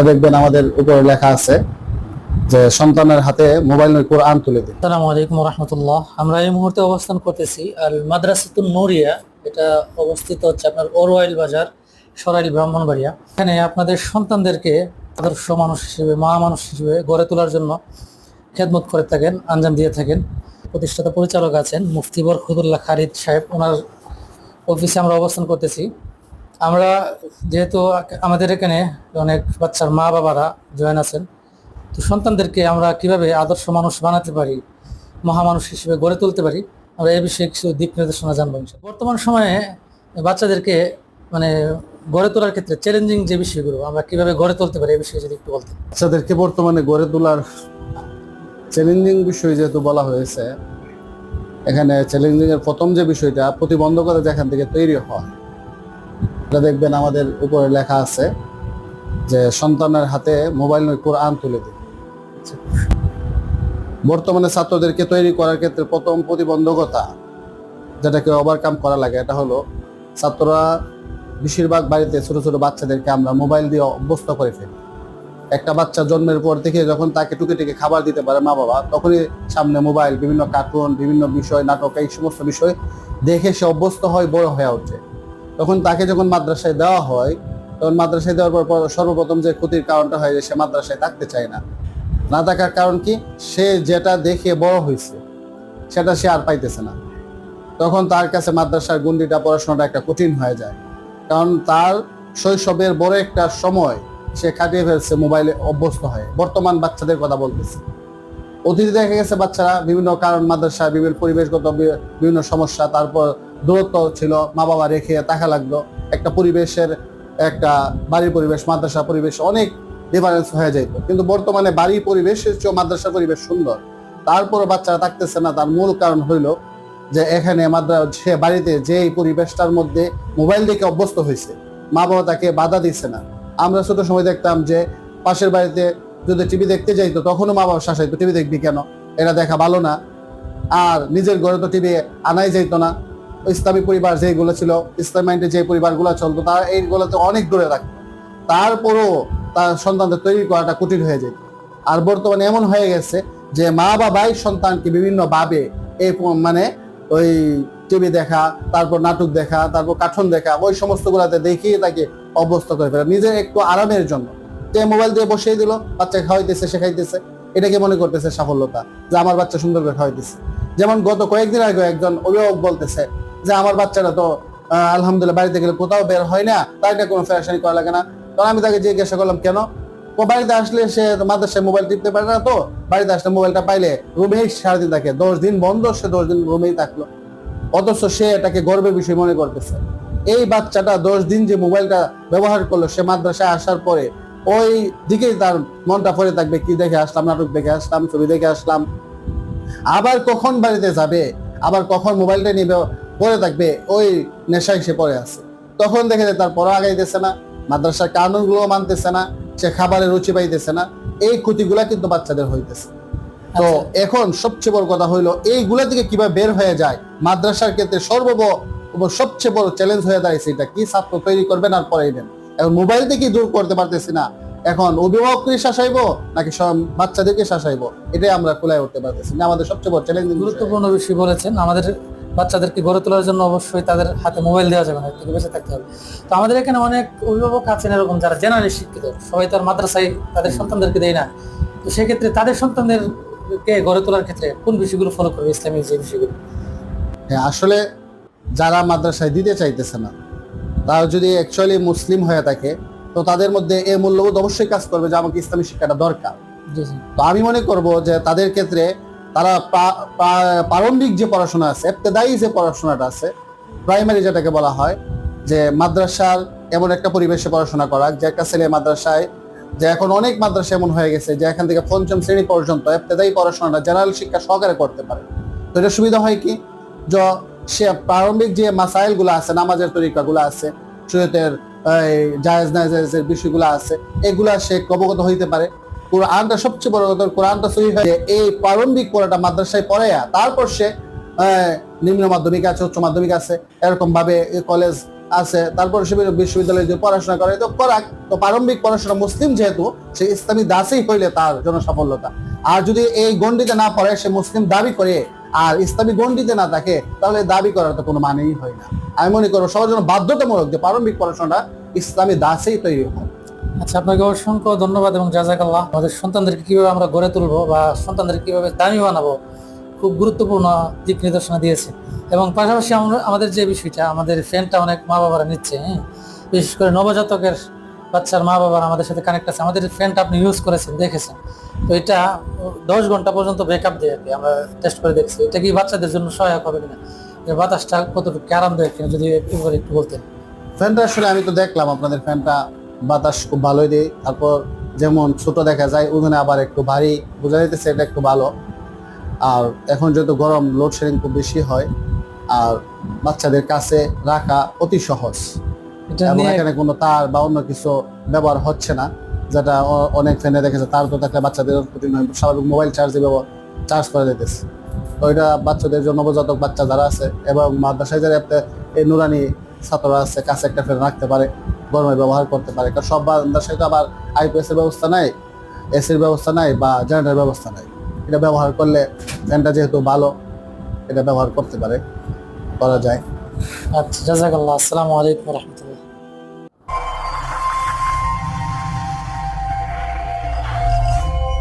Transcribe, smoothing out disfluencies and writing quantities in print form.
দেখবেন আমাদের উপরে লেখা আছে যে সন্তানের হাতে মোবাইল নয় কোরআন তুলে দিন। আসসালামু আলাইকুম রাহমাতুল্লাহ। আমরা এই মুহূর্তে অবস্থান করতেছি আল মাদ্রাসাতুন নূরিয়া। এটা অবস্থিত হচ্ছে আপনার ওরওয়াইল বাজার, সরাইল, ব্রাহ্মণবাড়িয়া। এখানে আপনাদের সন্তানদেরকে আদর্শ মানুষ হিসেবে, মা মানুষ হিসেবে গড়ে তোলার জন্য খেদমত করে থাকেন, আঞ্জাম দিয়ে থাকেন। প্রতিষ্ঠাতা পরিচালক আছেন মুফতি বরকতুল্লাহ খালিদ সাহেব, ওনার অফিসে আমরা অবস্থান করতেছি। আমরা যেহেতু আমাদের এখানে অনেক বাচ্চার মা বাবারা জয়েন আছেন, তো সন্তানদেরকে আমরা কিভাবে আদর্শ মানুষ বানাতে পারি, মহামানুষ হিসেবে গড়ে তুলতে পারি, আমরা এই বিষয়ে কিছু দিক নির্দেশনা জানবো ইনশাআল্লাহ। বর্তমান সময়ে বাচ্চাদেরকে মানে গড়ে তোলার ক্ষেত্রে চ্যালেঞ্জিং যে বিষয়গুলো আমরা কিভাবে গড়ে তুলতে পারি, এই বিষয়ে যদি একটু বলতে। বাচ্চাদেরকে বর্তমানে গড়ে তোলার চ্যালেঞ্জিং বিষয় যেহেতু বলা হয়েছে, এখানে চ্যালেঞ্জিং এর প্রথম যে বিষয়টা, প্রতিবন্ধকতা যেখান থেকে তৈরি হয়, এটা দেখবেন আমাদের উপরে লেখা আছে যে সন্তানের হাতে মোবাইল নয় কোরআন তুলে দিন। বর্তমানে ছাত্রদেরকে তৈরি করার ক্ষেত্রে প্রথম প্রতিবন্ধকতা যেটাকে ওভারকাম করা লাগে, এটা হলো ছাত্ররা বেশিরভাগ বাড়িতে ছোট ছোট বাচ্চাদেরকে আমরা মোবাইল দিয়ে অভ্যস্ত করে ফেলি। একটা বাচ্চা জন্মের পর থেকে যখন তাকে টুকে টুকে খাবার দিতে পারে মা বাবা, তখনই সামনে মোবাইল, বিভিন্ন কার্টুন, বিভিন্ন বিষয়, নাটক, এই সমস্ত বিষয় দেখে সে অভ্যস্ত হয়, বড় হয়ে ওঠে। তখন তাকে যখন মাদ্রাসায় দেওয়া হয়, তখন মাদ্রাসায় দেওয়ার পর সর্বপ্রথম যে ক্ষতির কারণটা হয় যে সে মাদ্রাসায় থাকতে চায় না। না থাকার কারণ কি? সে যেটা দেখে বড় হয়েছে সেটা সে আর পাইতেছে না। তখন তার কাছে মাদ্রাসার গণ্ডিটা, পড়াশোনাটা একটা কঠিন হয়ে যায়, কারণ তার শৈশবের বড় একটা সময় সে কাটিয়ে ফেলছে মোবাইলে অভ্যস্ত হয়ে। বর্তমান বাচ্চাদের কথা বলতেছে। অতীতে দেখা গেছে বাচ্চারা বিভিন্ন কারণ, মাদ্রাসা, বিভিন্ন পরিবেশগত বিভিন্ন সমস্যা, তারপর দূরত্ব ছিল, মা বাবা রেখে থাকা লাগলো, একটা পরিবেশের, একটা বাড়ির পরিবেশ, মাদ্রাসা পরিবেশ অনেক ডিফারেন্স হয়ে যেত। কিন্তু বর্তমানে বাড়ির পরিবেশের চেয়ে মাদ্রাসা পরিবেশ সুন্দর, তারপরে বাচ্চারা থাকতেছে না। তার মূল কারণ হইল যে এখানে সে বাড়িতে যে পরিবেশটার মধ্যে মোবাইল দেখে অভ্যস্ত হয়েছে, মা বাবা তাকে বাধা দিচ্ছে না। আমরা ছোট সময় দেখতাম যে পাশের বাড়িতে যদি টিভি দেখতে যাইতো, তখনও মা বাবা শাসাইতো, টিভি দেখবি কেন, এটা দেখা ভালো না। আর নিজের ঘরে তো টিভি আনাই যাইতো না। ইসলামী পরিবার যেগুলো ছিল, ইসলাম মাইন্ডে যে পরিবারগুলো চলতো, তারা এইগুলোতে অনেক দূরে রাখতো। তারপরও তার সন্তানদের তৈরি করাটা কঠিন হয়ে যেত। আর বর্তমানে এমন হয়ে গেছে যে মা বাবাই সন্তানকে বিভিন্ন ভাবে এই মানে ওই টিভি দেখা, তারপর নাটক দেখা, তারপর কার্টুন দেখা, ওই সমস্ত গুলাতে দেখিয়ে তাকে অভ্যস্ত করে ফেলে নিজের একটু আরামের জন্য। যে মোবাইল দিয়ে বসিয়ে দিল, বাচ্চা খাওয়াইতেছে, শেখাইতেছে, এটাকে মনে করতেছে সফলতা, যে আমার বাচ্চা সুন্দর করে খাওয়াইতেছে। যেমন গত কয়েকদিন আগে একজন অভিভাবক বলতেছে যে আমার বাচ্চারা তো আলহামদুলিল্লাহ বাড়িতে গেলে কোথাও বের হয় না, তাই না কোনো ফেরাশানি করা লাগে না। তখন আমি তাকে জিজ্ঞাসা করলাম কেন? ও বাড়িতে আসলে সে মাদ্রাসায় মোবাইল টিপতে পারে না, তো বাড়িতে আসলে মোবাইলটা পাইলে রুমেই সারাদিন থাকে, 10 দিন বন্ধ, সে 10 দিন রুমেই থাকলো, অথচ সে এটাকে গর্বের বিষয় মনে করতেছে। এই বাচ্চাটা 10 দিন যে মোবাইলটা ব্যবহার করলো, সে মাদ্রাসায় আসার পরে ওই দিকেই তার মনটা পড়ে থাকবে, কি দেখে আসলাম, নাটক দেখে আসলাম, ছবি দেখে আসলাম। আবার কখন বাড়িতে যাবে, আবার কখন মোবাইলটা নিয়ে পড়ে থাকবে, ওই নেশায় সে পড়ে আছে। তখন দেখে যে তার পড়া আগাইতেছে না, মাদ্রাসার কানুনগুলো মানতেছে না, সে খাবারের রুচি পাইতেছে না। এই ক্ষতিগুলা কিন্তু বাচ্চাদের হইতেছে। তো এখন সবচেয়ে বড় কথা হইলো এইগুলা থেকে কিভাবে বের হয়ে যায়। মাদ্রাসার ক্ষেত্রে সবচেয়ে বড় চ্যালেঞ্জ হয়ে দাঁড়িয়েছে এটা কি, ছাত্র তৈরি করবেন আর পড়াইবেন। এখন মোবাইল থেকে দূর করতে পারতেছি না, এখন অভিভাবককে শাসাইবো নাকি বাচ্চাদেরকে শাসাইবো, এটাই আমরা খোলায় উঠতে পারতেছি না। আমাদের সবচেয়ে বড় চ্যালেঞ্জ। গুরুত্বপূর্ণ বিষয় বলেছেন। আমাদের বাচ্চাদেরকে গড়ে তোলার জন্য অবশ্যই তাদের হাতে মোবাইল দেওয়া যাবে না, থেকে বেঁচে থাকতে হবে। তো আমাদের এখানে অনেক অভিভাবক আছেন এরকম যারা জেনারেলি শিক্ষিত, সবাই তো আর মাদ্রাসায় তাদের সন্তানদেরকে দেয় না। তো সেক্ষেত্রে তাদের সন্তানদেরকে গড়ে তোলার ক্ষেত্রে কোন বিষয়গুলো ফলো করবে, ইসলামিক যে বিষয়গুলো? হ্যাঁ, আসলে যারা মাদ্রাসায় দিতে চাইতেছে না, তারা যদি অ্যাকচুয়ালি মুসলিম হয়ে থাকে, তো তাদের মধ্যে এই মূল্যবোধ অবশ্যই কাজ করবে যে আমাকে ইসলামী শিক্ষাটা দরকার। তো আমি মনে করব যে তাদের ক্ষেত্রে তারা প্রারম্ভিক যে পড়াশোনা আছে, ইবতেদায়ী যে পড়াশোনাটা আছে, প্রাইমারি যেটাকে বলা হয়, যে মাদ্রাসার এমন একটা পরিবেশে পড়াশোনা করা, যে একটা ছেলে মাদ্রাসায়, যে এখন অনেক মাদ্রাসা এমন হয়ে গেছে যে এখান থেকে 5ম শ্রেণী পর্যন্ত ইবতেদায়ী পড়াশোনাটা জেনারেল শিক্ষা সহকারে করতে পারে। তো এটা সুবিধা হয় কি, যে সে প্রারম্ভিক যে মাসাইলগুলো আছে, নামাজের তরিকাগুলো আছে, শরীয়তের জায়েজ নাজায়েজের বিষয়গুলো আছে, এগুলা সে অবগত হইতে পারে। কোরআনটা সবচেয়ে বড় কথা, কোরআনটা সহি হয় এই প্রারম্ভিক পড়াটা মাদ্রাসায় পড়াইয়া তারপর সে নিম্ন মাধ্যমিক আছে, উচ্চ মাধ্যমিক আছে, এরকম ভাবে কলেজ আছে, তারপর সে বিশ্ববিদ্যালয়ে যদি পড়াশোনা করে তো করাক, তো প্রারম্ভিক পড়াশোনা মুসলিম যেহেতু সে ইসলামী দাসই হইলে তার জন্য সফলতা। আর যদি এই গণ্ডিতে না পড়ে, সে মুসলিম দাবি করে আর ইসলামী গণ্ডিতে না থাকে, তাহলে দাবি করার তো কোনো মানেই হয় না। আমি মনে করবো সবার জন্য বাধ্যতামূলক যে প্রারম্ভিক পড়াশোনাটা ইসলামী দাসেই তৈরি হয়। আচ্ছা, আপনাকে অসংখ্য ধন্যবাদ এবং জাযাকাল্লাহ। আমাদের সন্তানদেরকে কিভাবে আমরা গড়ে তুলবো বা সন্তানদেরকে কিভাবে দামি বানাবো, খুব গুরুত্বপূর্ণ দিক নির্দেশনা দিয়েছে। এবং পাশাপাশি আমরা আমাদের যে বিষয়টা, আমাদের ফ্যানটা অনেক মা বাবারা নিচ্ছে, হ্যাঁ, বিশেষ করে নবজাতকের বাচ্চার মা বাবারা আমাদের সাথে কানেক্ট আছে। আমাদের ফ্যানটা আপনি ইউজ করেছেন, দেখেছেন, তো এটা 10 ঘন্টা পর্যন্ত ব্যাকআপ দেয় আর কি। আমরা টেস্ট করে দেখছি এটা কি বাচ্চাদের জন্য সহায়ক হবে কিনা, এর বাতাসটা কতটুকু আরামদায়ক কিনা, যদি একটু বলতেন। ফ্যানটা আসলে আমি তো দেখলাম আপনাদের ফ্যানটা বাতাস খুব ভালোই দেয়। তারপর যেমন ছোট দেখা যায়, ওজনে আবার একটু ভারী বোঝা যাইতেছে, এটা একটু ভালো। আর এখন যেহেতু গরম, লোডশেডিং খুব বেশি হয়, আর বাচ্চাদের কাছে রাখা অতি সহজ। এটা এবং নিয়ে এখানে কোনো তার বা অন্য কিছু ব্যবহার হচ্ছে না, যেটা অনেক ফ্যানে দেখেছে তার তো থাকলে বাচ্চাদের কঠিন হয়, স্বাভাবিক মোবাইল চার্জ করা যেতেছে। তো এটা বাচ্চাদের জন্য, নবজাতক বাচ্চা যারা আছে এবং মাদ্রাসায় যারা এই নুরানি ছাত্ররা আছে, কাছে একটা ফ্যান রাখতে পারে, গরমে ব্যবহার করতে পারে। কারণ সব মাদ্রাসায় তো আবার আইপিএস এর ব্যবস্থা নাই, এসির ব্যবস্থা নাই বা জেনারেটর ব্যবস্থা নাই। এটা ব্যবহার করলে ফ্যানটা যেহেতু ভালো, এটা ব্যবহার করতে পারে, করা যায়। আচ্ছা, জাযাকাল্লাহ। আসসালামু আলাইকুম রহমতুল্লাহ।